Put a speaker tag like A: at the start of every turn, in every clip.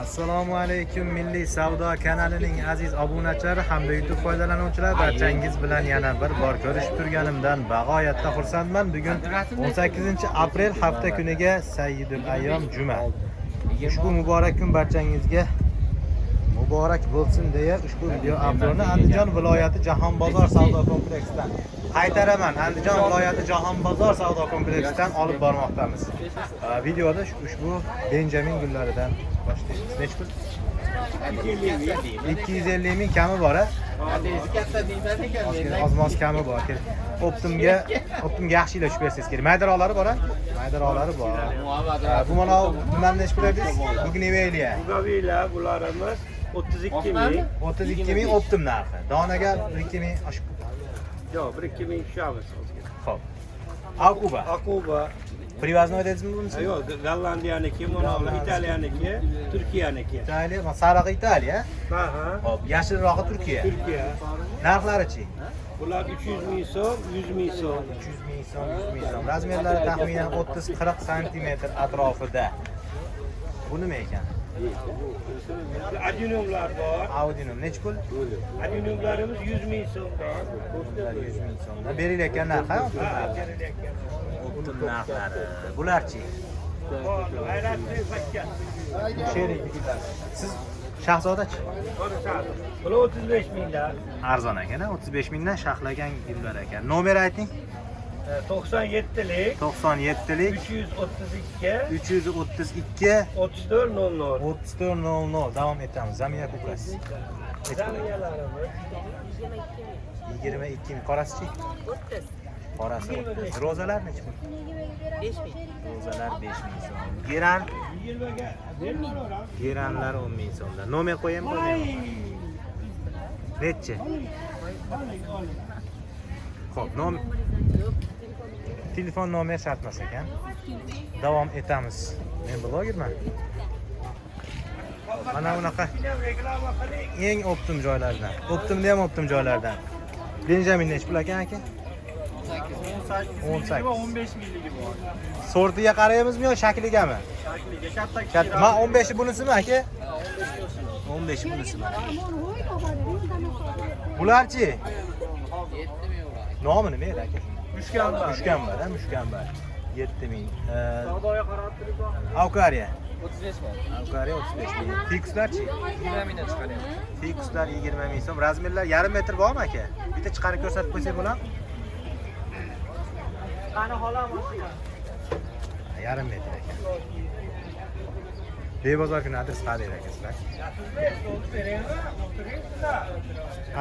A: Assalomu alaykum Milliy savdo kanalining aziz obunachilari hamda YouTube foydalanuvchilari, barchangiz bilan yana bir bor ko'rishib turganimdan bag'oyatda xursandman. Bugun 18-aprel hafta kuniga Sayyidul ayyom juma. Ushbu muborak kun barchangizga muborak bo'lsin deya ushbu video avtorni Andijon viloyati Jahonbozor savdo kompleksidan qaytaraman. Andijon viloyati Jahonbozor savdo kompleksidan olib bormoqdamiz. Videoda ushbu Benjamin gullaridan boshlaymiz. Nech pul? 250 ming kami bor a? Ozmoz kami bor. Optimga yaxshi ilashib bersangiz kerak. Maydaroqlari bor a? Maydaroqlari bor. Bu mana nimani nech pul dedingiz? Bugnevelia.
B: Bugnevelia bularimiz 32 ming.
A: 32 ming optim narxi. Donaga 2 ming oshib.
B: Yo'q, 1-2 ming tushamiz.
A: Xo'p. Akuba. Привозной dedingizmi bunisi?
B: Yo'q, Gollandiyaniki, mana Italiyaniki, Turkiyaniki.
A: Italiya, sariq Italiya.
B: Ha.
A: Xo'p, yashilrog'i Turkiya. Narxlari-chi?
B: Bular 300 ming so'm, 100 ming so'm.
A: 300 ming so'm, 100 ming so'm. Razmerlari taxminan 30-40 sm atrofida. Bu nima ekan?
B: Adinumlar bor.
A: Adinum nech pul?
B: Adinumlarimiz 100 ming so'm.
A: 100 ming so'm. Berilayotgan narxi? Optim narxlari. Bularchi?
B: G'ayratli fakka.
A: Sheriklar. Siz Shahzodachi?
B: Bular 35 mingdan.
A: Arzon ekan, 35 mingdan sharhlagan gullar ekan. Nomer ayting.
B: 97lik
A: 332
B: 3400
A: 3400 davom etamiz. Zamiya kukas.
B: Zamiyalarimiz
A: 22 ming. Qorasi-chi?
C: 30.
A: Qorasi 30. Rozalar necha pul?
C: 5 ming.
A: Rozalar 5 ming so'm. Geran?
B: 20 ga bermayman.
A: Geranlar 10 ming so'mdan. Nomer qo'yaymi, qo'ymaymi? Nechi? Xo'p, nomer telefon nomer shart emas ekan. Davom etamiz. Men blogerman. Mana bunaqa eng optim joylardan. Optimda ham optim joylardan. Benjamin nech pul ekan aka? 18.
B: 15 mingligi bor.
A: Sortiga qarayapmizmi yo shakligami?
B: Shakliga
A: Katta. Ma 15 bunisimi aka? 15 bunisimi. Bularchi? Nomi nima edi aka?
B: Mushkambar.
A: Mushkambar. 7000.
B: Savdoga qarab turibman.
A: Avkariya.
C: 35 ming.
A: Avkariya 35 ming. Fikslarchi?
C: 20 mingdan chiqaryapti.
A: Fikslar 20 ming so'm. Razmerlar yarim metr bormi aka? Bitta chiqarib ko'rsatib qo'ysak bo'ladimi?
B: Qani xolam o'sha.
A: Yarim metr ekan. Bebozor kuni adres qanday akasizlar?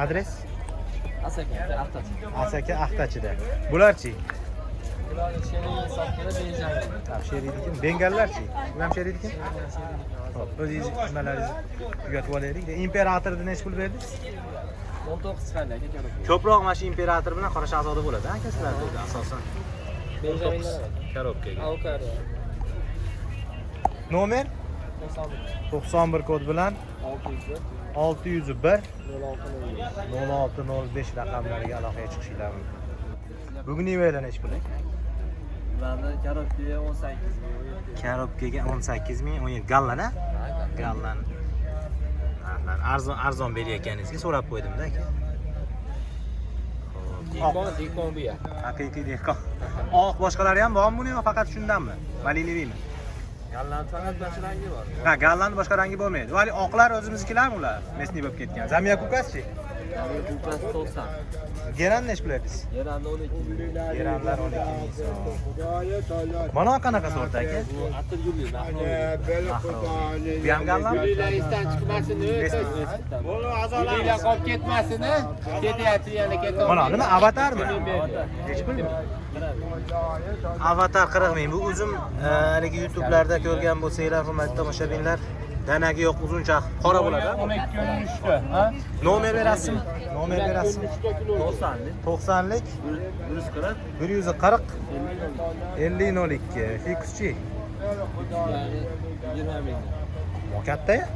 A: Adres? Asaka Axtachida. Bularchi?
C: Bular sherigi hisobida Benjamin.
A: Sherikniki. Bengallarchi? Bu ham sherikniki? Xo'p, o'zingiz nimalaringizni tugatib olaylik. Imperatorni nech pul berdingiz?
C: 19 chiqardi aka.
A: Ko'proq mana shu imperator bilan Qora shahzoda bo'ladi, akasizlar dedi asosan.
C: Benjaminlar.
A: Korobkaga.
C: Avkariya.
A: Nomer 91 kod bilan 601 0605 raqamlariga aloqaga chiqishinglar mumkin. Bugun nimalar nech pul?
C: Ularni korobkaga 18 ming.
A: Korobkaga 18 ming, 17 gallan a? Gallan. Arzon berayotganingizga so'rab qo'ydim-da aka.
C: Dehqon bu ya.
A: Haqiqiy dehqon. Oq boshqalari ham bormi buni yo faqat shundanmi? Maliniviymi?
C: Gallan faqat boshqa rangi bor.
A: Ha, gallan boshqa rangi bo'lmaydi. Vali oqlar o'zimiznikilarmi ular? Mesni bo'lib ketgan. Zamiya kukaschi?
C: Kupas 90.
A: Geran nech pul aytdingiz?
C: Yeranda 12 ming.
A: Geranlar 12 ming so'm. Mana qanaqa sort aka?
C: Bu atirgulli mahrum.
A: Bu ham gallan?
C: Gullilardan chiqmasin,
B: Bo'lo azolar.
C: gullilar qolib ketmasin. Ketyapti yana ketaman.
A: Mana nima avatarmi? Nech pul? Avatar 40 ming. Bu uzun haligi YouTube'larda ko'rgan bo'lsanglar, hurmatli tomoshabinlar, danagi yo'q, uzuncha qora bo'ladi.
B: 12 ko'rinishda, ha?
A: Nomer berasizmi? Nomer berasizmi? 90lik
C: 140
A: 140 5002 fikschi.
C: 20 ming.
A: Bu katta-ya?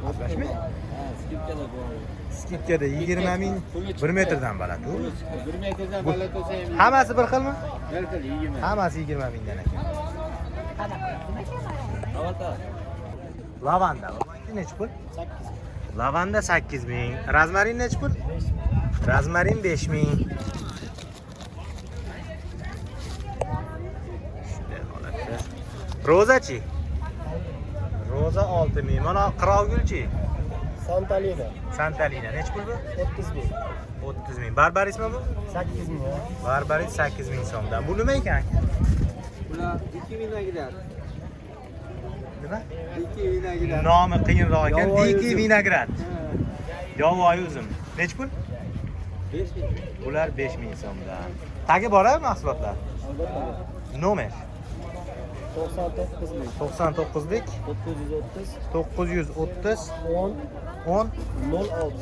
A: Aslashmi?
C: Skipkada bor.
A: Skipkada 20 ming 1 metrdan baland u.
C: 1 metrdan baland bo'lsa ham
A: Hammasi bir xilmi?
C: bir xil 20.
A: Hammasi 20 mingdan ekan.
C: Avatar.
A: Lavanda. Necha pul? 8. Lavanda 8000. Rozmarin necha pul? 5. Rozmarin 5000. Shunday holatda. Rozachi? Roza 6000. Mana qirovgulchi?
B: Santalina.
A: Santalina necha pul bu?
B: 30.000.
A: 30.000. Barbarismi bu?
B: 8.000.
A: Barbaris 8000 so'mdan. Bu nima ekan?
C: Bular 2000 dan gider.
A: Nima?
C: 2000 dan gider.
A: Nomi qiyinroq ekan.
B: Yovvoyi
A: Diki
B: uzum.
A: vinograt. Yovvoyi uzum. Necha pul?
C: 5000.
A: Bular 5000 so'mdan. Tagi bormi mahsulotlar? Nomer
B: 99.000.
A: 99lik
B: 930
A: 930
B: 10
A: 10
B: 06.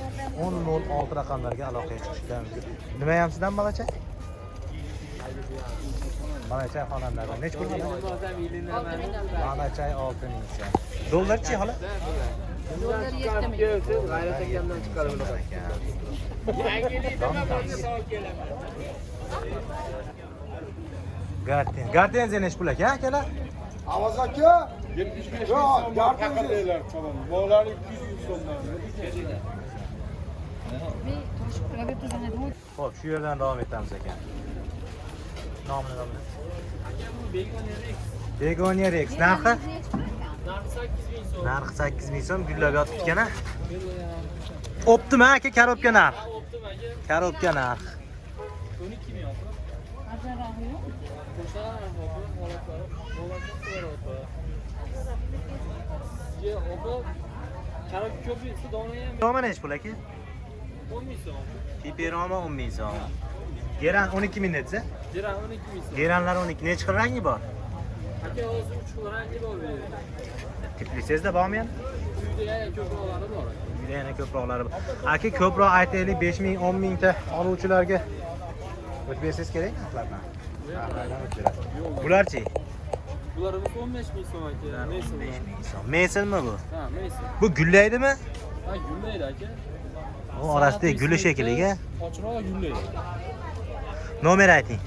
A: 1006 raqamlarga aloqaga chiqishdan mumkin. Nima ham sizdan balacha? Balacha xonamlardan necha pul? Balacha 6000 so'm. Dollarchi xola?
D: Dollar 7000.
C: G'ayrat akamdan chiqarib olaman.
A: Gartenziya necha pul aka akalar?
E: Avaz aka 75 so'm haqidaylar tamam. Bolalar 200 so'mdan.
A: Xo'p, shu yerdan davom etamiz ekan. Nomini. Begonia Rex. Narxi? Narxi 8000 so'm. Gullab yotib ekan a. Optimi aka korobka narx? Korobka narx.
B: 12.000 yo'q.
A: Noma necha pul aka?
B: 10.000 so'm.
A: Piperoma 10000 so'm. Geran 12000 netsa?
B: Jira 12.000 so'm.
A: Geranlar 12. Necha xil rangi bor?
B: Aka hozir 3 xil rangi bor bu yerda.
A: Tiflisizda bormi endi?
B: Uyda yana ko'proqlari bor.
A: Uyda yana ko'proqlari bor. Aka ko'proq aytaylik 5000, 10000 ta oluvchilarga o'tbersangiz kerak narxlardan. Narxlardan o'tberasiz. Bularchi?
B: Bularimiz 15.000 so'm aka. Mesin.
A: 15000 so'm. Mesilmi bu?
B: Ha, mesin.
A: Bu gullaydimi?
B: Ha, gullaydi aka.
A: U orasida guli shekiliga.
B: Ochroq gullaydi.
A: Nomer ayting.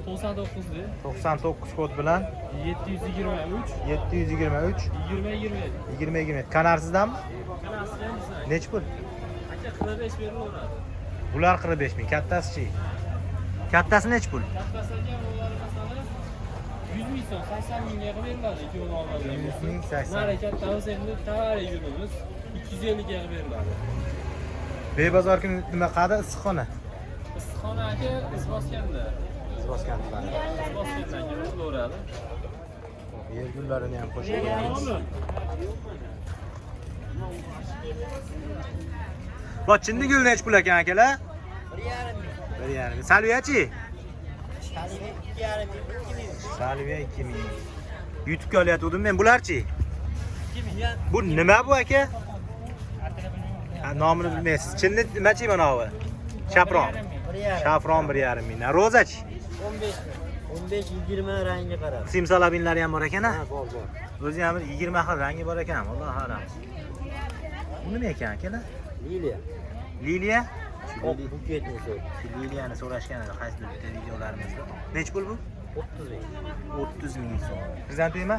B: 99 de
A: 99 kod bilan
B: 723
A: 723
B: 2027.
A: 2020. Kanarsizdanmi?
B: Kanasi ham bizdan.
A: Nechi pul?
B: Aka 45 berilaveradi.
A: Bular 45000. Kattasi-chi? Kattasi nechi pul?
B: Kattasi aka ular masalan 100 ming so'm, 80 mingga qilib beriladi ikkovini olganda.
A: 100 ming, 80.
B: Nari kattamiz endi tavariy yurimiz 250 ga qilib beriladi.
A: Bebozor kuni nima qadi issiqxona?
B: Issiqxona aka izboskanda.
A: Izboskanlar.
B: Izboskandan kelaveradi.
A: Yer gullarini ham qo'shib qo'yamiz. Bu chinni gul nechi pul ekan akalar? 1.5 ming. Salviyachi? Salviya 2000. YouTube'ga olayotgandim men. Bularchi? Bu nima bu aka? Ha, nomini bilmaysiz. Chinni nimachi mana bu? Shafron. Shafron 1.5 ming. Rozachi?
C: 15-20 rangi qarab.
A: Simsalabinlari ham bor ekan-a?
C: Bor.
A: O'zi ham 20 xil rangi bor ekan. Alloh alam. Bu nima ekan akalar?
C: Liliya.
A: Liliya?
C: Oq buketni so'raydi.
A: Liliyani so'rashgan edi qaysi bitta videolarimizda. Nechi pul bu?
C: 30 ming.
A: 30 ming so'm. Xrizantema?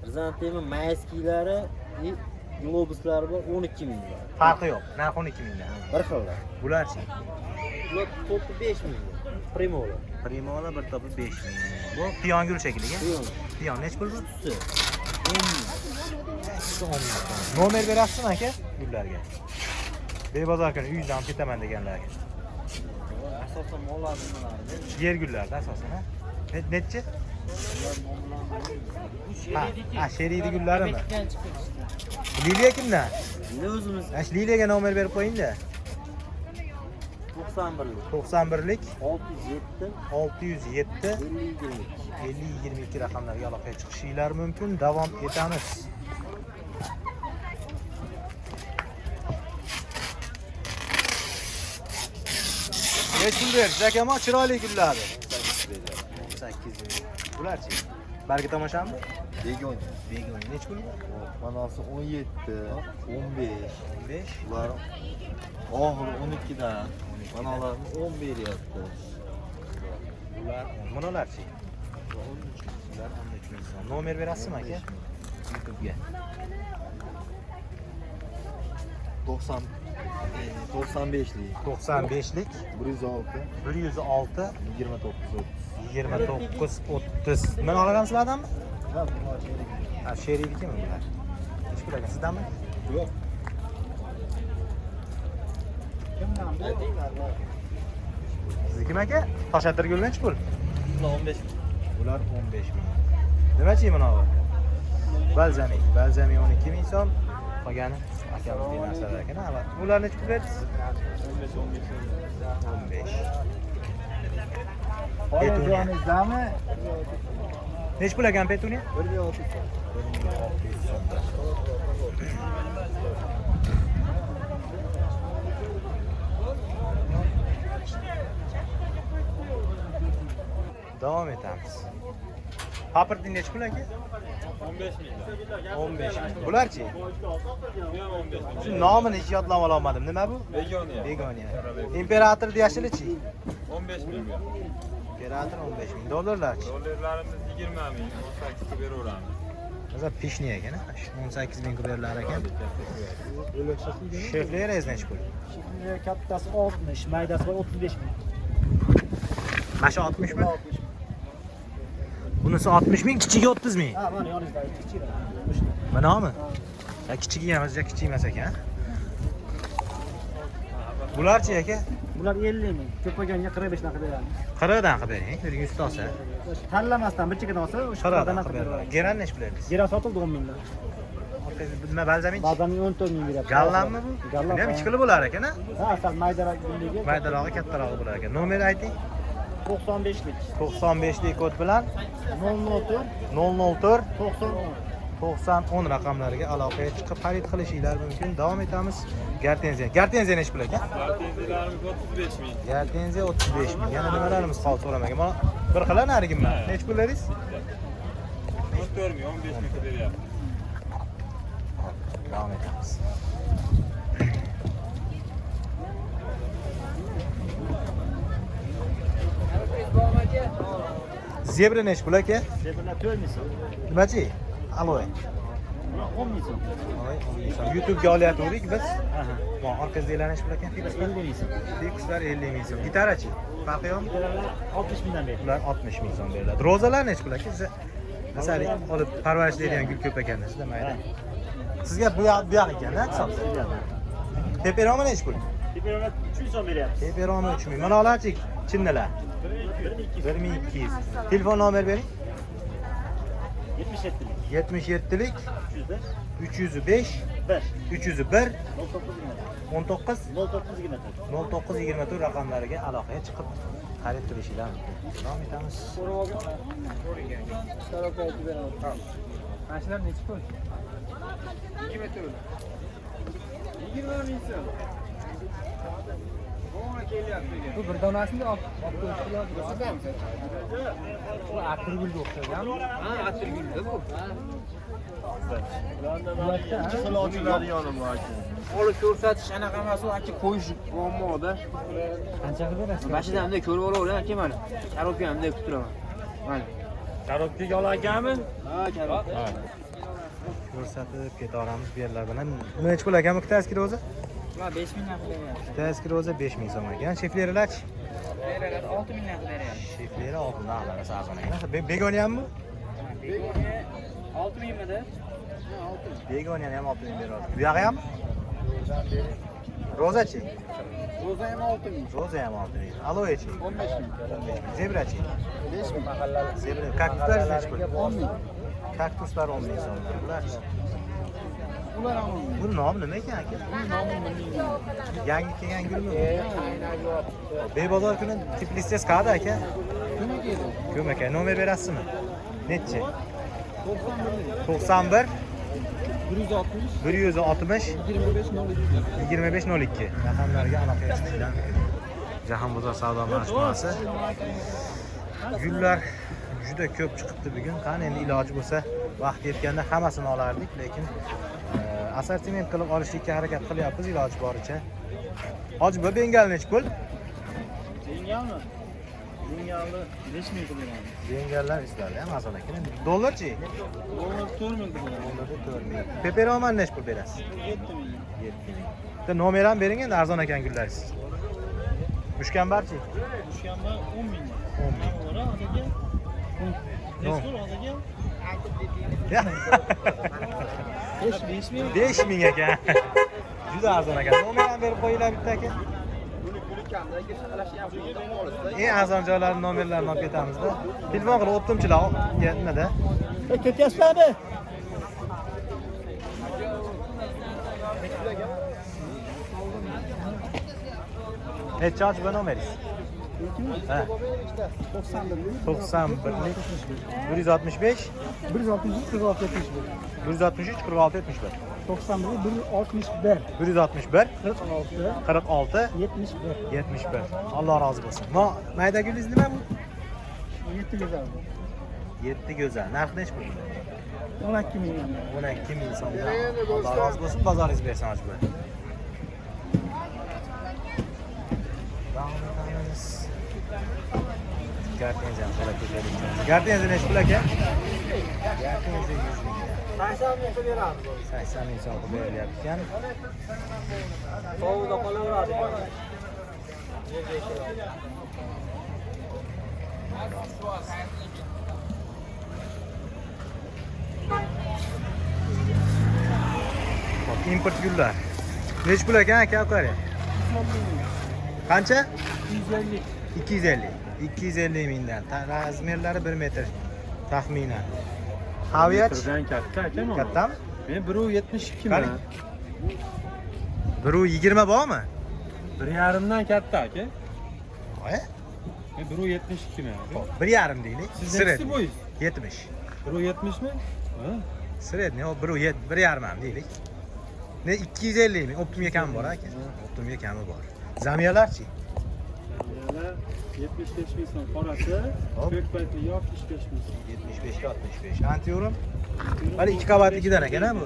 C: Xrizantema mayskilari и globuslari bor 12 ming.
A: Farqi yo'q. Narx 12 mingdan.
C: Bir xillar.
A: Bularchi?
C: Bular to'pi 5 ming. Primolar.
A: Primola bir topi 5 ming. Bu piyongul shekliga.
C: Piyon.
A: Piyon nechi pul bu?
C: 10 ming.
A: 10 ming so'm. Nomer berasizmi aka? Gullarga. Bebozor kuni uydan ketaman deganlarga.
C: Asosan mollar nimalar?
A: Yer gullarda asosan, ha? Nechi? Ha, sheriydi gullarimi? Liliya kimdan?
C: Buni o'zimiz
A: Ha, Liliyaga nomer berib qo'ying-da.
C: 91lik.
A: 91lik
C: 607
A: 607
C: 50
A: 50-22 raqamlarga aloqaga chiqishinglar mumkin. Davom etamiz. Nechi pul bersiz akam? Chiroyli gullar. 8 ming. Bularchi? Barga tomoshami?
E: Begon.
A: Begon nechi pul?
E: Manasi 17, 15.
A: 15.
E: Ular oxiri 12 dan. Manalarni 10 beryapti.
A: Bular monolarchi? Bular 13 ming so'm. Nomer berasizmi aka? YouTube'ga.
C: 95'li.
A: 95lik
C: 106.
A: 106
C: 29.
A: 29 30. Men olagansizlardanmi? Ha, sherikimi bular? Nechta pul ekan sizdanmi?
C: Yo'q.
A: Sizniki aka? Toshatirgul nechi pul?
C: 15.
A: Bular 15 ming. Nimachi bunavi? Balzami 12 ming so'm. Qolgani akamizning narsalar ekan. Ular nechi pul berdingiz? 15.
E: Onajoningizdami?
A: Nechi pul ekan petuniya?
C: 16.
A: Davom etamiz. Paprdi nechi pul aka?
B: 15 ming.
A: 15 ming. Bularchi? Shu nomini hech yodlab olmadim. Nima bu?
B: Begona.
A: Begona. Imperator yashilichi?
B: 15 ming.
A: Imperator 15 ming. Dollarlarchi?
B: Dollarlarimiz 20 ming, 18 ga beraveramiz.
A: Hozir pishni ekan, 18 ming berlar ekan. Shefleringiz nechi pul?
C: Kattasi 60, maydasi 35 ming.
A: Mana shu 60 ming? Bunisi 60 ming, kichigi 30 ming.
C: Ha, mana yoningizda kichik.
A: Manami? Ya kichigi ham o'zicha kichik emas ekan. Bularchi aka?
C: Bular 50 ming. Ko'paganga 45 naqa beramiz.
A: 40 dan qilib bering, bir 100 ta olsa.
C: Tanlamasdan bir chekada olsa, o'sha
A: 40 dan
C: naqa
A: qilib
C: beramiz.
A: bering. Geran nechi pulasiz?
C: Gera sotildi 10 mingdan.
A: Nima balzamin?
C: Ba'zan 14 ming beryapti.
A: Gallanmi bu?
C: Gallan.
A: Nima ichkili bo'lar ekan-a?
C: Ha, asal maydaroq gulligi.
A: Maydalog'i kattarog'i bo'lar ekan. Nomer ayting.
C: 95lik.
A: 95lik kod bilan
C: 004
A: 004
C: 90
A: 90 10 raqamlariga aloqaga chiqib xarid qilishinglar mumkin. Davom etamiz. Gartenziya. Gartenziya nechi pul ekan?
B: Gartenziyalarimiz 35 ming.
A: Gartenziya 35 ming. Yana nimalarimiz qoldi so'ramagan. Mana bir xila narigimi? Nechi pul dedingiz?
B: 14 ming, 15 ming beryapti.
A: Davom etamiz. Zebra nechi pul aka?
C: Zebralar 4 ming so'm.
A: Nimachi? Aloy.
C: 10 ming so'm.
A: Aloy 10 ming so'm. YouTube'ga olayotgandik biz.
C: Aha.
A: Mana orqangizdagilar nechi pul ekan?
C: 50 ming so'm.
A: Fikslar 50 ming so'm. Gitarachi? Farqi yo'qmi?
C: Zebralar 60 mingdan berdi.
A: Ular 60 ming so'm beriladi. Rozalar nechi pul aka? Siz masalan olib parvarishlaydigan gul ko'p ekan sizda mayda. Sizga bu yoq ekan-da hisobda. Peperoni nechi pul?
C: Zebralar 3 ming so'm beryapti.
A: Peperoni 3 ming. Mana olarchi chinnilar. 1200. Telefon nomer bering.
C: 77lik.
A: 77lik
C: 305
A: 301
C: 19
A: 19
C: 09
A: 0924 raqamlariga aloqaga chiqib xarid qilishinglar mumkin. Davom etamiz.
B: Mashlar nechi pul? 20 pul. 20 ming so'm. Bu bir donasini olib qo'yishlar. Bu atirgulga o'xshaganmi? Ha, atirgulda bu.
E: Silovchilar yonimda aka.
B: Olib ko'rsatish anaqa emas, u aka qo'yish muammoda.
C: qanchaga berasiz?
B: Mashinamda ko'rib olaver aka mana. Karobkamda kutib turaman. Mana. Karobkaga olaganmi? Ha, karobka.
A: Ko'rsatib ketaveramiz bu yerlar bilan. Nechi pul ekan bu ikkitasi o'zi?
B: Ular 5 ming narx beryapti.
A: Ikkitasi o'zi 5 ming so'm ekan. Sheflerilarchi?
B: Beralar 6 ming narx beryapti.
A: Shefleri oltindan oladi arzon ekan. Begoniyammi?
B: Begona 6 mingmidi?
A: Begoniyani ham 6 ming beradi. Bu yog'i ham? Rozachi?
B: Roza ham 6 ming.
A: Roza ham 6 ming. Aloechi?
B: 15 ming.
A: 15 ming. Zebrachi?
B: 5 ming mahallali.
A: Zebra. Kaktuslar nechi pul?
B: 10 ming.
A: Kaktuslar 10 ming so'mlar. Bularchi?
B: Ular ham 10 ming.
A: Bu nom nima ekan aka?
B: Nomi bilmayman.
A: Yangi kelgan gulmi bu? Bebozor kuni Tiflisda qada aka?
B: Nima keldi?
A: Ko'm aka, nomer berasizmi? Nechi? 91
B: 160
A: 160
B: 25 0
A: 2502 raqamlarga aloqaga chiqishlar mumkin. Jahon bozor savdo majmuasi. Gullar juda ko'p chiqibdi bugun. Qani endi iloji bo'lsa vaqt yetganda hammasini olardik, lekin assortiment qilib olishga harakat qilyapmiz iloji boricha. Hoji bu bengal nechi pul?
C: Bengalmi?
B: Yengalni 5 ming qilib beramiz.
A: Yengarlar istadi ham arzon ekan. Dollarchi?
B: Dollar 4 ming qilib beramiz.
A: Dollarda 4 ming. Peperomani nech pul berasiz?
B: 7 ming.
A: 7 ming. Bitta nomer ham bering endi arzon ekan gullaringiz. Mushkambarchi?
B: Tushganma 10 ming.
A: 10 ming.
B: Ora hozirga.
A: No.
B: Nechta hozirga? 5 ming.
A: 5 ming ekan. Juda arzon ekan. Nomer ham berib qo'yinglar bitta aka. Eng arzon joylarning nomerlarini olib ketamizda. Telefon qilib o'ttimchilar nimada?
B: Ketyapsizlarmi?
A: Necha och bu nomeringiz? Ha. 91lik 165
B: 163 46 71.
A: 163 46 71
B: 91 161
A: 161
B: 46
A: 46
B: 71.
A: 71. Alloh rozi bo'lsin. Mayda gulingiz nima bu?
B: 7 go'zal.
A: 7 go'zal. Narxi nech pul?
B: 12 ming.
A: 12 ming so'mdan. Alloh rozi bo'lsin, bozoringiz bersin hoj bu. Gartenz ham qo'la ko'tarib. Gartenz nech pul aka? Gartenz 100 ming.
C: 80 ming qilib beramiz.
A: 80 ming so'm qilib berilyapti ekan.
C: Sovuqda qolaveradi.
A: Import gullar. Nech pul ekan aka uqari? Qancha?
B: 150.
A: 250. 250 mingdan. Razmerlari 1 metr taxminan. Haviyach
B: Metrdan katta ekan.
A: kattami?
B: Men 1.72
A: Qani?
B: man.
A: 1.20 bormi?
B: 1.5 dan katta aka.
A: Voy,
B: Men 1.72 man.
A: 1.5 deylik.
B: Siz nechi bo'yingiz?
A: 70.
B: 1.70 mi? Ha.
A: Sredniy o 1.5 ham deylik. Ne 250 ming optimga kam bor aka. Optimga kami bor. Zamiyalarchi?
B: Yana 75 ming so'm qorasi,
A: Hop.
B: ko'k paytli yoq 25 ming so'm.
A: 75 ga 65. Antiyorum. Mana 2 qavatligidan ekan bu.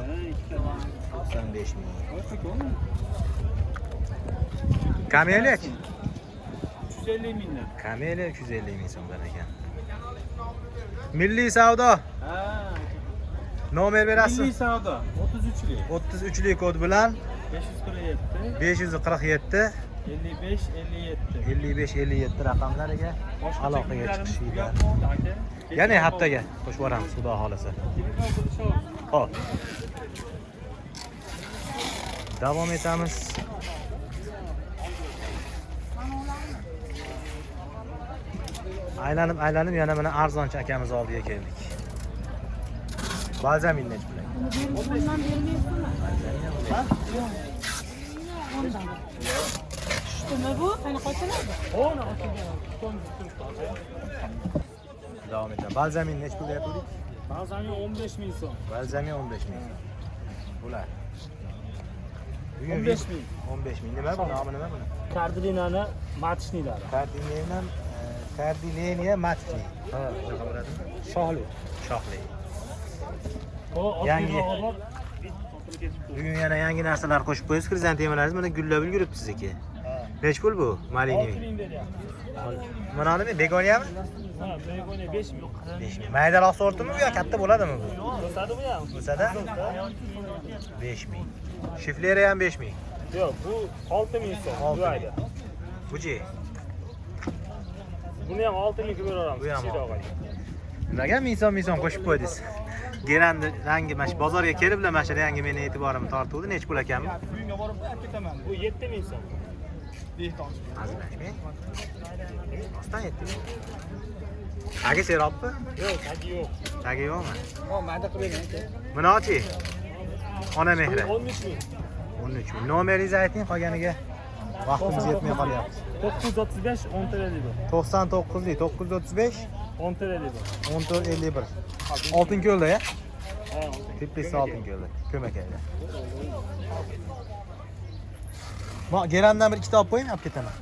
A: 95 ming. Kameliyachi?
B: 350 mingdan.
A: Kameliya 350 ming so'mdan ekan. Milliy savdo.
B: Ha.
A: Nomer berasiz?
B: Milliy savdo 33lik.
A: 33lik kod bilan
B: 547
A: 547
B: 55 57.
A: 55 57 raqamlariga aloqaga chiqishinglar.
B: Aka.
A: Yana haftaga qo'shib boramiz, xudo xolasa. Xo'p. Davom etamiz. Aylanib yana mana arzonchi akamiz oldiga keldik. Balzamin nech pul?
D: Bundan bermayapsizmi? Tushdimi bu? Qani qochalardi?
A: Davom etamiz. Balzamin nech pul deyaptik?
B: Bazamin 15 ming so'm.
A: Balzamin 15 ming. Bular.
B: 15 ming.
A: 15 ming. Nima bu? Nomi nima buni?
B: Kardilinani matishnilari.
A: Kardineniya matchli. Ha, shunaqa bo'ladimi?
B: Shohli.
A: Shohli.
B: Yangi.
A: Bugun yana yangi narsalar qo'shib qo'yasiz. Krizantemalarimiz mana gullab ulguribdi sizniki. Nech pul bu? Maliniy.
B: 6 ming beryapti.
A: Mana nima? Begoniyami?
B: Ha, begona 5 ming.
A: 5 ming. Maydaroq sortimi bu yo katta bo'ladimi bu?
B: O'sadi bu ham.
A: Bo'lsa-da 5 ming. Shifleri ham 5 ming.
B: Yo'q, bu 6 ming so'm.
A: 6
B: Bu
A: ming.
B: ayda.
A: Buchi.
B: Buni ham 6 ming qilib beramiz.
A: Bu ham
B: kichikroq
A: 6
B: ayda.
A: Nimaga ming qo'shib qo'ydingiz? Geranni rangi mana shu bozorga keliblar, mana shu yangi meni e'tiborimni tortuvdi. Nech pul ekanmi?
B: Uyingga borib ketaman. Bu 7 ming so'm.
A: Azlashmang. Ostan 7 ming. Tagi seropmi?
B: Yo'q, tagi yo'q.
A: Tagi yo'qmi?
B: Ha, mayda qilib bering.
A: Buni ochi. Ona mehri.
B: 13 ming.
A: 13 ming. Nomeringizni ayting, qolganiga vaqtimiz yetmay qolyapti.
B: 935 10 TL bu.
A: 99lik 935
B: 10 TL bu.
A: 1451. Oltinko'lda ya?
B: Ha,
A: Teplis Oltinko'lda. Ko'makayda. Ma gerandan bir ikkita olib qo'ying, olib ketaman.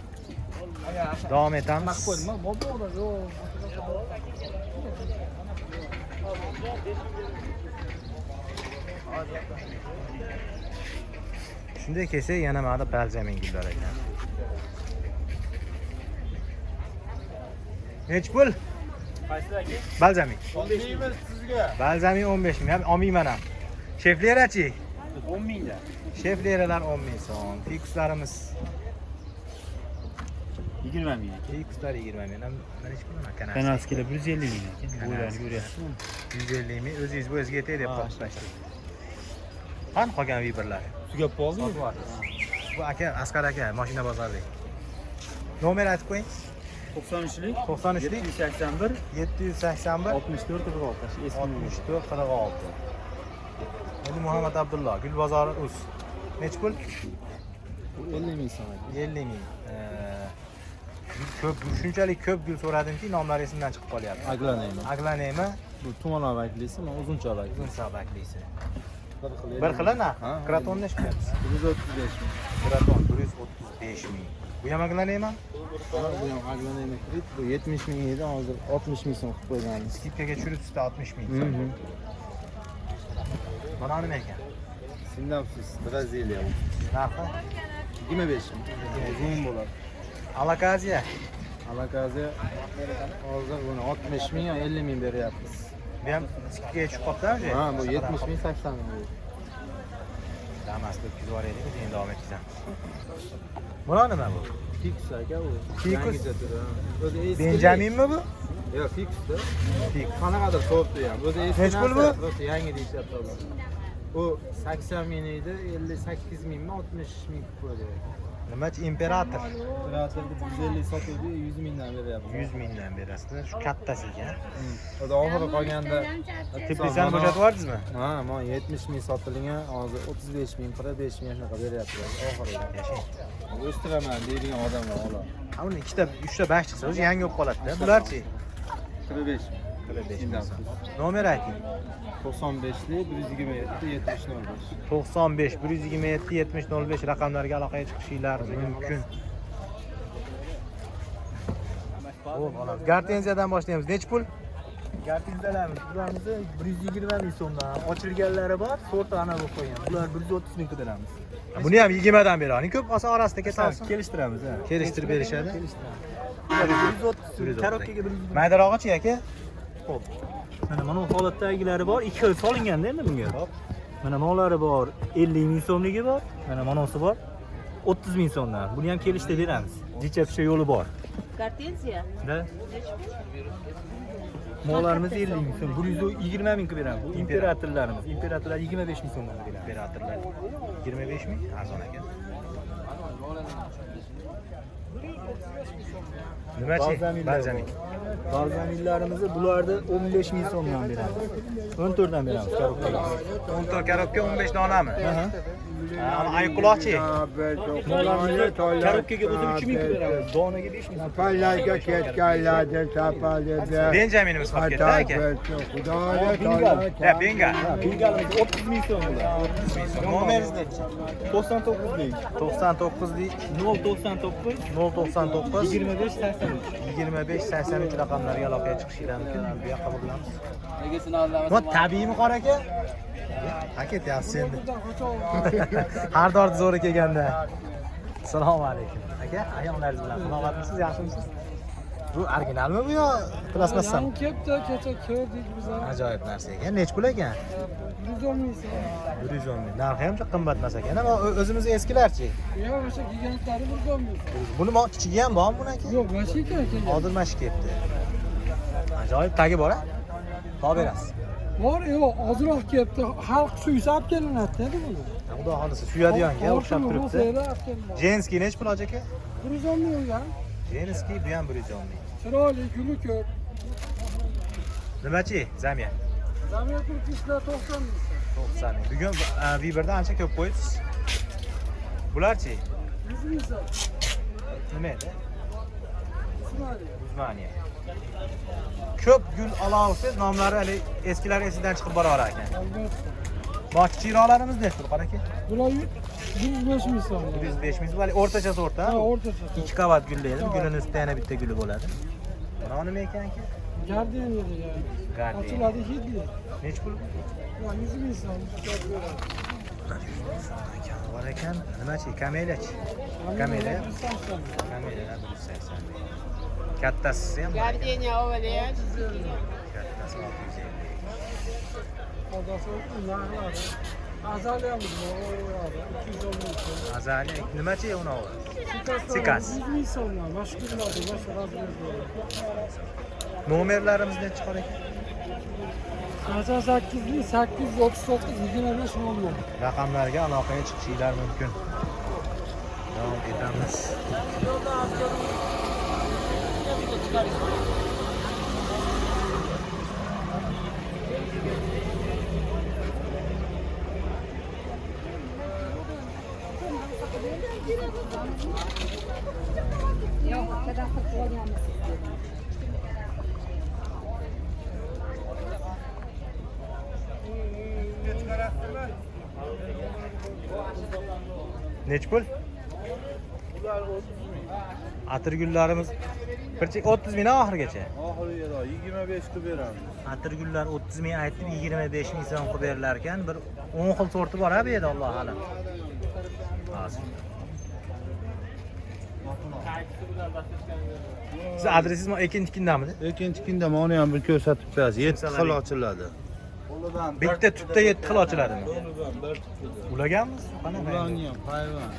A: Davom etamiz. Shunday kelsak, yana mana balzamin gullar ekan. Nech pul?
B: Qaysi aka?
A: Balzamik.
E: Olmaymiz sizga.
A: Balzamik 15 ming ham olmayman ham. Sheflerachi?
B: 10 mingda.
A: Shefleralar 10 ming so'm. Fikuslarimiz
B: 20 ming.
A: Fikuslar 20 ming. Nech pul ekan?
B: Kanalskilar 150 ming ekan. Bo'ylarni ko'ryapsizmi?
A: 150 ming. O'zingiz bu o'ziga yetay deb qolibsiz. Qani qolgan viberlar?
B: Tugab qoldimi?
A: Bu aka Asqar aka mashina bozordek. Nomer aytib qo'ying.
B: 93lik
A: 93lik
B: 781
A: 781
B: 64 46 eski
A: 64 46. Endi Muhammad Abdulloh, Gul bozori uz. Nech pul?
B: 50 ming so'm.
A: 50 ming. Ko'p, shunchalik ko'p gul so'radimki, nomlari esimdan chiqib qolyapti.
C: Aglanaymi.
A: Aglanaymi?
C: Bu tuman avaklisi, men uzuncha avakli.
A: Uzun sabaklisi.
C: Bir xil.
A: Bir xili na?
C: Ha.
A: Kraton nech qilyapsiz?
C: 135 ming.
A: Kraton 135 ming. Bu ham aglanaymi?
C: Bu ham aglanaymi kredit. Bu 70 ming edi, hozir 60 ming so'm qilib qo'yganmiz.
A: Skipkaga tushiribsiz 60 ming. Mana nima ekan?
C: Sinapsis Braziliya.
A: Narxi?
C: 25 ming. Uzun bo'ladi.
A: Alakaziya.
C: Alakaziya hozir buni 60 ming, 50 ming beryapmiz.
A: Bu ham skipkaga tushib qolibdi-ku.
C: Ha, bu 70 ming, 80 ming.
A: Damas deb kuzib yuboraylik, keyin davom etamiz. Buna nima bu?
C: Fix aka u.
A: Fix?
C: Yangicha turi. O'zi eski.
A: Benjaminmi bu?
C: Yo'q, fixda.
A: Fix.
C: Qanaqadir so'rtdi ham. O'zi eski.
A: Nech pul bu?
C: O'zi yangi deyishyapti ular. U 80 ming edi, 58 mingmi, 60 ming qo'ydi.
A: Nimachi imperator?
C: Operatorga 150 sotuvdi, 100 mingdan beryapti.
A: 100 mingdan berasizlar. Shu kattasiga.
C: O'zi oxiri qolganda
A: Teplisani bo'shatib yubordingizmi?
C: ha, men 70 ming sotilgan, hozir 35 ming, 45 ming shunaqa beryaptilar oxirida.
A: Yashang.
C: O'stiraman deydigan odamlar olar.
A: Ha uni ikkita, 3ta bash chiqsa o'zi yangi bo'lib qoladi-da. Bularchi?
C: 45 ming.
A: 45 ming. Nomer ayting.
C: 95lik 127 7005.
A: 95 127 7005 raqamlarga aloqaga chiqishinglar mumkin. Xo'p, olamiz. Gartenziyadan boshlaymiz. Nech pul?
B: Gartenziyalarimiz bularimizni 120 ming so'mdan ochilganlari bor, sorti ana bo'lib qolgan. Bular 130 ming qidiramiz.
A: Buni ham 20 dan beravering. Ko'p osa orasida ketadi.
B: Kelishtiramiz, ha.
A: Kelishtirib berishadi.
B: Bular 130, karobkaga 120.
A: Maydarog'ichi aka?
B: Xo'p. Mana bu holatdagilari bor, ikki xil solinganda endi bunga. Mana mollari bor, 50 ming so'mligi bor. Mana monosi bor, 30 ming so'mdan. Buni ham kelishtirib beramiz. Jicha pisha yo'li bor.
D: Gartenziya.
B: Da. Mollarimiz 50 ming so'm, 120 ming qilib beramiz. Bu imperatorlarimiz. Imperatorlar 25 ming so'mdan beramiz.
A: Imperatorlar 25 ming arzon ekan. Nimachi? Balzamik.
B: Balzamiklarimizni bularni 15 ming so'mdan beramiz. 14 dan beramiz karobkaga.
A: 14 karobka 15 donami? Ana ayiquloqchi.
B: Mollarimizni karobkaga o'zi 3 ming qilib beramiz. Donaga 5 ming.
E: Paylarga ketganlarni tapalida.
A: Benjaminimiz qolib ketdi aka.
E: Xudoga
A: Ya Benga.
B: Bengalimiz 30 ming so'm bular.
A: Nomeringiz nechi?
B: 99 lik.
A: 99 lik
B: 099
A: 099
B: 25 83.
A: 25 83 raqamlarga aloqaga chiqishinglar mumkin. Bu yoqqa bo'lamiz. Bu tabiiymi qor aka? Ha ketyapsiz endi. Har dor zo'r kelganda. Assalomu alaykum. Aka, ayollaringiz bilan salomatmisiz, yaxshimisiz? Bu originalmi bu yo plasmassami?
F: Kepti, kecha ko'rdik biz.
A: Ajoyib narsa ekan. Nech pul ekan?
F: 110 ming so'm.
A: 110 ming. Narxi ham juda qimmat emas ekan. Ama o'zimizni eskilarchi.
F: Yo'q, o'sha gigantlari 110 ming so'm.
A: Buni kichigi ham bormi buni aka?
F: Yo'q, mana shu ekan kelgan.
A: Hozir mana shu ketdi. Ajoyib tagi bor-a? Topib berasiz.
F: Bor, yo'q, ozroq kepti. Xalq suysa olib kelinadi buni.
A: Xudo xolisa suyadiganga o'xshab turibdi.
F: turibdi.
A: Jenskiy nech pul aka?
F: 110 ming olgan.
A: Jenskiy bu ham 110 ming.
F: Chiroyli, guli ko'p.
A: Nimachi? Zamya.
F: Zamir turkishlar 90 ming so'm.
A: 90 ming. Bugun Viberda ancha ko'p qo'yibsiz. Bularchi?
F: 100 ming so'm.
A: Nima edi?
F: Ismoil.
A: Uzmaniya. Ko'p gul olovsiz nomlari hali eskilar esidan chiqib boraverar ekan.
F: Albatta.
A: Bor kichikroqlarimiz nech pul qaraki?
F: Bular 105 ming so'm.
A: 105 ming. Hali o'rtacha sort ha?
F: Ha, o'rtacha.
A: Ikki qavat gullaydi. Gulini ustida yana bitta guli bo'ladi. Mana nima ekan aka?
F: Gardeniya degan.
A: Gardeniya.
F: Ochiladi hidli.
A: Nech pul?
F: Ha, 100 ming so'm.
A: Bor ekan. Nimachi? Kamelachi. Kamela. Kamela 180 ming. Kattasi ham.
G: Gardenia ovalayapti.
A: Kattasi 650.
F: Odası narxlari. Azaliyamiz bor, 210 ming so'm.
A: Azali nimachi unavi?
F: Sikas.
A: Sikas.
F: 100 ming so'mdan mashgulotlar, boshqa razmerlar.
A: Nomerlarimiz nechi qor ekan?
F: 88 839 25 00.
A: Raqamlarga aloqaga chiqishinglar mumkin. Davom etamiz. Nechi pul? Atirgullarimiz bir 30 ming oxirigacha.
C: Oxiriga 25 qilib beramiz.
A: Atirgullar 30 ming aytdim, 25 ming so'm qilib berilar ekan. Bir 10 xil sorti bor bu yerda, Alloh alam. Hozir. Siz adresingizmi ekinchi kundamidi?
C: Ikkinchi kunda mana ham bir ko'rsatib berasiz. 7 xil ochiladi.
A: Bitta tutda 7 xil ochiladimi?
C: Qo'lidan bir tutda.
A: Ulaganmiz? Qanaqa?
C: Ularni ham hayvon.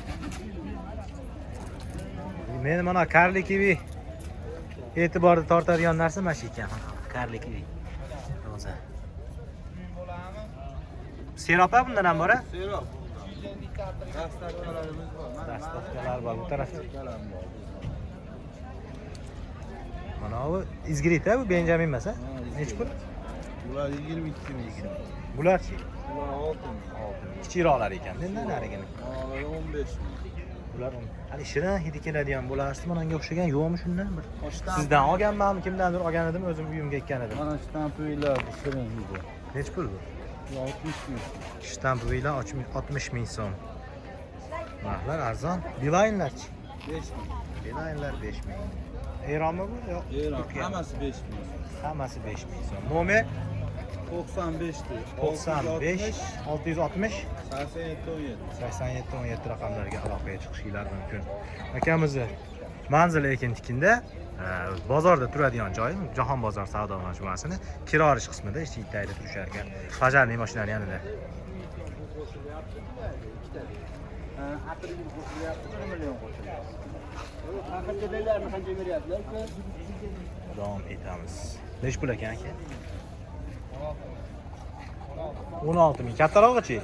A: Men mana karli kivi e'tiborni tortadigan narsa mana shu ekan. Karli kivi. Roza. Seropa bundan ham bor-a?
C: Serop. Dastaklarimiz bor.
A: Dastaklar bor bu tarafda. Mana bu izgirita bu Benjamin emas-a? Nechi pul?
C: Bular 22 ming.
A: Bularchi?
C: Bular 6 ming.
A: Kichikroqlar ekan. Mendan narigini.
C: Bular 15 ming.
A: Bular hali shirin hidi keladigan bo'larsiz. Menga o'xshagan yo'qmi shundan bir? Sizdan olganmanmi, kimdandir olgan edim, o'zim uyimga ekkan edim.
C: Mana shtampuylar shirin hidi.
A: Nechi pul bu?
C: 60 ming.
A: Shtampuylar 60 ming so'm. Narxlar arzon. Beeline-larchi?
C: 5 ming.
A: Beeline-lar 5 ming. Eronmi bu? Yo'q.
C: Eron hammasi 5 ming.
A: Hammasi 5 ming so'm. Nomer
C: 95 dir.
A: 95 660
C: 87
A: 87 17 raqamlarga aloqaga chiqishinglar mumkin. Akamizni manzili ekintikunda bozorda turadigan joyi Jahon bozor savdo majmuasini kirorish qismida ichida turishar ekan. Pajarniy mashinani yanida. Davom etamiz. Nech pul ekan aka? 16 ming. Kattarog'ichi?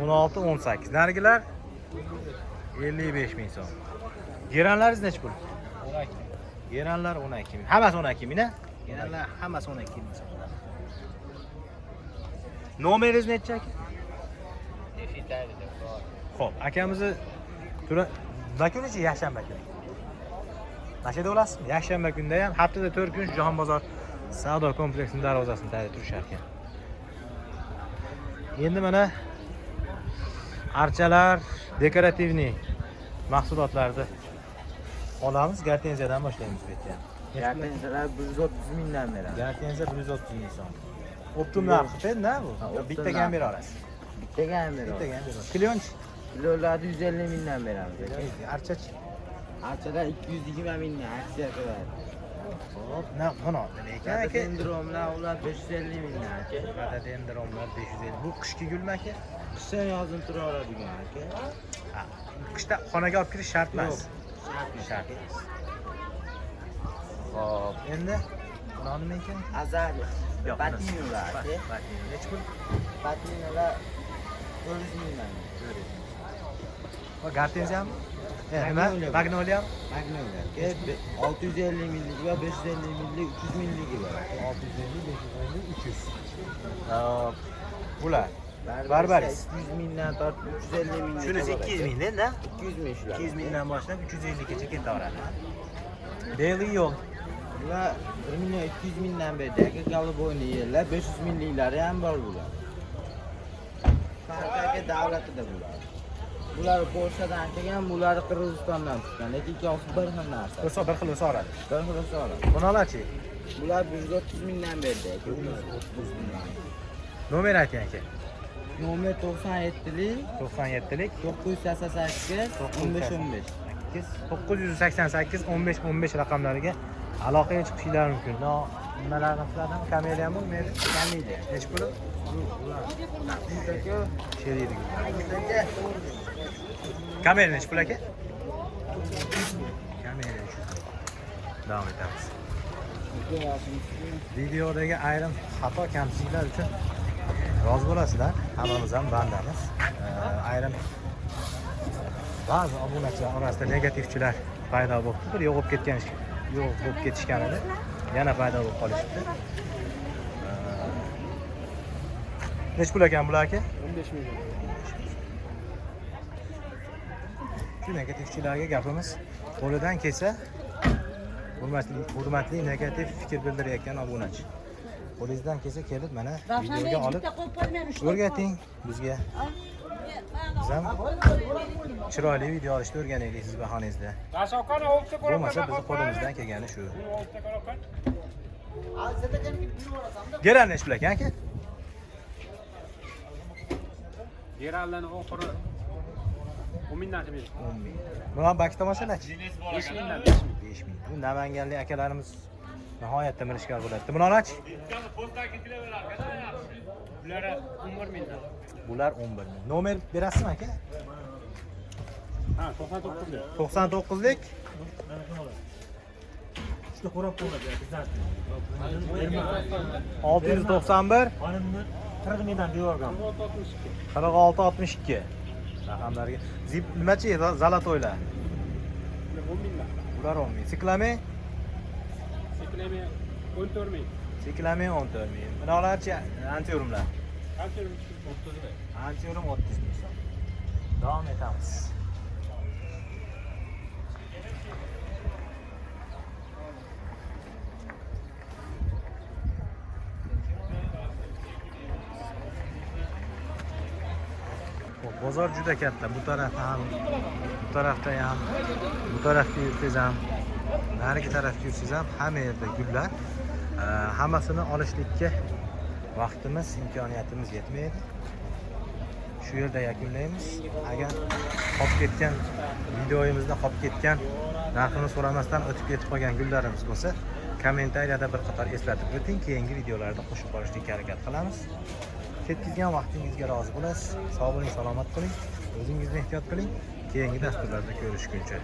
A: 16 18. Narigilar 55 ming so'm. Geranlaringiz nech pul? 12. Geranlar 12 ming. Hammasi 12 ming, a? Geranlar hammasi 12 ming so'm. Nomeringiz nechi aka? Xo'p, akamizni kunichi yakshanba kuni. Nashada olasizmi? Yakshanba kunda ham haftada 4 kun Jahon bozor savdo kompleksining darvozasini tayyor turishar ekan. Endi mana archalar, dekorativniy mahsulotlarni olamiz. Gartenziyadan boshlaymiz bu yerda.
C: Gartenziyalar 130 mingdan beramiz.
A: Gartenziya 130 ming so'm. Optim narxi-da bu? Bittaga ham bera olasiz.
C: Bittaga ham beramiz.
A: Bittaga ham bera olasiz. Kilyonchi?
C: Kilolarni 150 mingdan beramiz.
A: Archachi?
C: Archalar 220 mingdan aksiya qiladi.
A: Hop, mana nima ekan aka?
C: Dendromlar ular 550 mingdan aka.
A: Dendromlar 550. Bu qishki gulmi aka?
C: Qishda yozin tura oladigan aka.
A: Ha, qishda xonaga olib kirish shart emas. Shart. Hop, endi buni nima ekan?
C: Azali.
A: Yo'q,
C: Patinolar aka.
A: Patino nechi pul?
C: Patinolar 400 mingdan.
A: Va gartenziyami? Nima? Magnoliyami?
C: Magnolia. 650 minglik va 550 minglik, 300 mingligi bor.
A: 650, 550, 300. Hop. Bular. Barbaris.
C: 200 mingdan tortib 350 ming.
A: Shunisi 200 mingdan-da?
C: 200 ming shular.
A: 200 mingdan boshlab 350 gacha ketaveradi. Daily yo'q.
C: Bular 1 million 200 mingdan berdi. Aka Galiboyni yerlar 500 mingliklari ham bor bular. Farqi davlatida bular. Bular Polshadan kelgan, bular Qirg'izistondan chiqqan. Lekin ikkovsi bir xil narsa.
A: Bir xil o'saradi.
C: Bir xil o'saradi.
A: Bunalarchi?
C: Bular 130 mingdan berdi. 130 mingdan.
A: Nomer ayting aka.
C: Nomer 97lik
A: 97lik
C: 988 15 15.
A: 988 15 15 raqamlariga aloqaga chiqishingiz mumkin. Nimalarni qiladim? Kamera ham bo'lmaydi. Kamera. Hech puli? Sheriydi. Kamera nech pul aka? Kamera. Davom etamiz. Videodagi ayrim xato kamchiliklar uchun rozi bo'lasizlar. Hammamiz ham bandamiz. Ayrim ba'zi obunachilar orasida negativchilar paydo bo'ldi. Bir yo'q bo'lib ketishgan edi. Yana paydo bo'lib qolishdi. Nech pul ekan bular aka?
F: 15 million.
A: Shu negativchilarga gapimiz qo'lidan kelsa, hurmatli negativ fikr bildirayotgan obunachi. Qo'lingizdan kelsa kelib mana videoga olib o'rgating bizga. Biz ham chiroyli video olishni o'rganaylik siz bahonangizda. Bo'lmasa bizni qo'limizdan kelgani shu. Geran nech pul ekan aka?
F: Yerallarni oxiri 10 mingdan berdi.
A: 10 ming. Buni bakki tomoshalarchi?
F: 5 mingdan
A: 5 ming. Bu namanganlik akalarimiz nihoyatda mirishkor bo'ladi. Bunalarchi?
F: Bular 11 mingdan.
A: Bular 11 ming. Nomer berasizmi aka?
F: Ha, 99 lik.
A: 99lik.
B: Shu qo'rab qo'yadi, bizlar.
A: 691
B: Xonimni 40 mingdan devorgan.
A: 46 62 raqamlarga. Zip nimachi? Zalotoylar.
F: 10 mingdan.
A: Bular 10 ming. Siklame?
F: Siklame 14 ming.
A: Siklame 14 ming. Bunalarchi antiyorumlar.
F: Qancha 30 ming.
A: Antiyorum 30 ming so'm. Davom etamiz. Bozor juda katta. Bu tarafda ham, bu tarafda ham, bu tarafga yursangiz ham, narigi tarafga yursangiz ham hamma yerda gullar. Hammasini olishlikka vaqtimiz, imkoniyatimiz yetmaydi. Shu yerda yakunlaymiz. Agar qolib ketgan videoyimizda qolib ketgan narxini so'ramasdan o'tib ketib qolgan gullarimiz bo'lsa, kommentariyada bir qator eslatib o'ting. Keyingi videolarda qo'shib borishga harakat qilamiz. Ketkizgan vaqtingizga rozi bo'lasiz. Sog' bo'ling, salomat bo'ling. O'zingizni ehtiyot qiling. Keyingi dasturlarda ko'rishguncha.